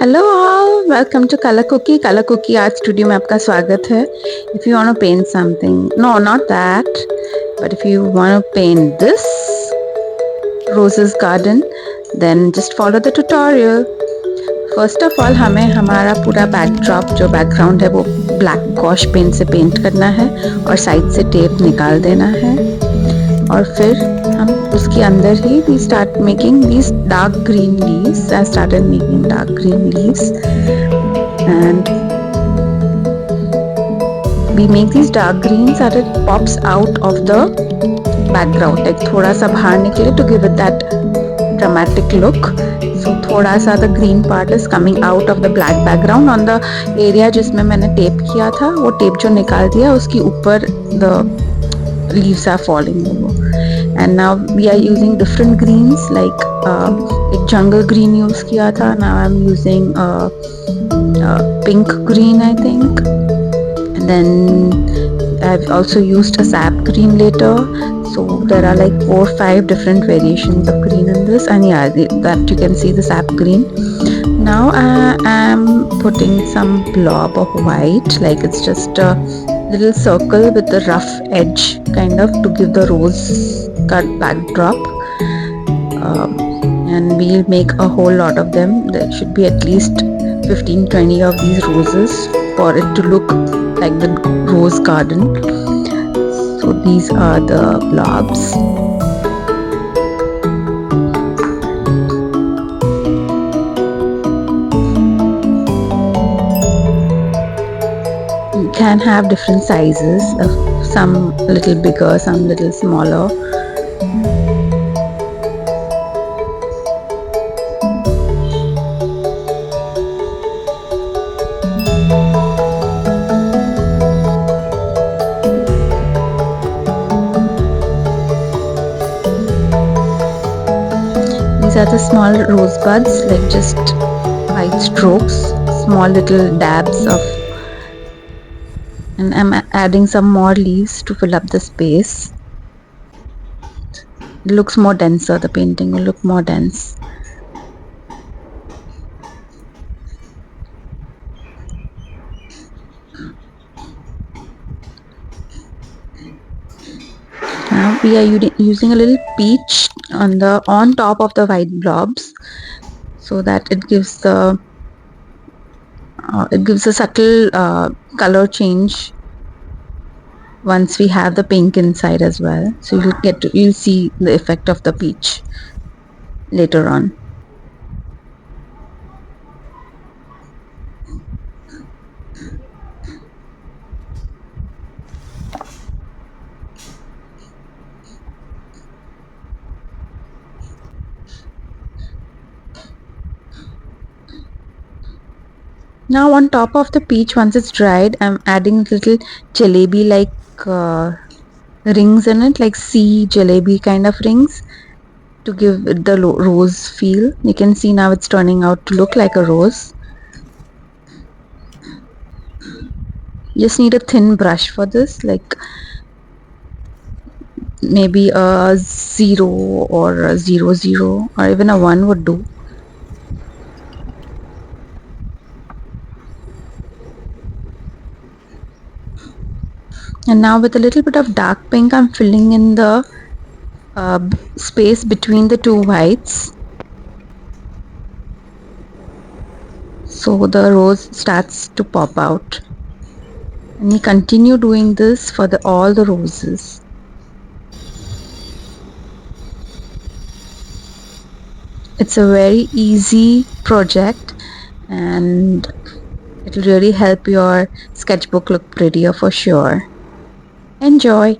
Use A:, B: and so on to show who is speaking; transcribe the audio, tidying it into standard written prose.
A: Hello all, welcome to Colour Cookie Art Studio में आपका स्वागत है. If you want to paint something, no not that, but if you want to paint this roses garden, then just follow the tutorial. First of all हमें हमारा पूरा backdrop जो background है वो ब्लैक गॉश पेंट से paint करना है और साइड से टेप निकाल देना है. और फिर हम उसके अंदर ही we start making these dark green leaves. I started making dark green leaves and we make these dark greens that it pops out of the background, like थोड़ा सा बाहर निकले to give it that dramatic look. So थोड़ा सा the green part is coming out of the black background on the area जिसमें मैंने tape किया था. वो टेप जो निकाल दिया उसके ऊपर the leaves are falling over. And now we are using different greens, like एक jungle green use किया था. Now I'm using pink green, I think, and then I've also used a sap green later. So there are like 4 or 5 different variations of green in this, and yeah, that you can see the sap green. Now I am putting some blob of white, like it's just a little circle with a rough edge kind of to give the rose cut backdrop. And we'll make a whole lot of them. There should be at least 15-20 of these roses for it to look like the rose garden. So these are the blobs. You can have different sizes, some a little bigger, some little smaller. These are the small rosebuds, like just white strokes, small little dabs of, and I'm adding some more leaves to fill up the space. It looks more denser, the painting will look more dense. Now we are using a little peach on top of the white blobs, so that it gives a subtle color change once we have the pink inside as well. So you'll see the effect of the peach later on. Now on top of the peach, once it's dried, I'm adding little jalebi like rings in it, like sea jalebi kind of rings, to give it the rose feel. You can see now it's turning out to look like a rose. You just need a thin brush for this, like maybe a 0 or a 00 or even a 1 would do. And now with a little bit of dark pink, I'm filling in the space between the two whites, so the rose starts to pop out. And we continue doing this for all the roses. It's a very easy project and it will really help your sketchbook look prettier for sure. Enjoy!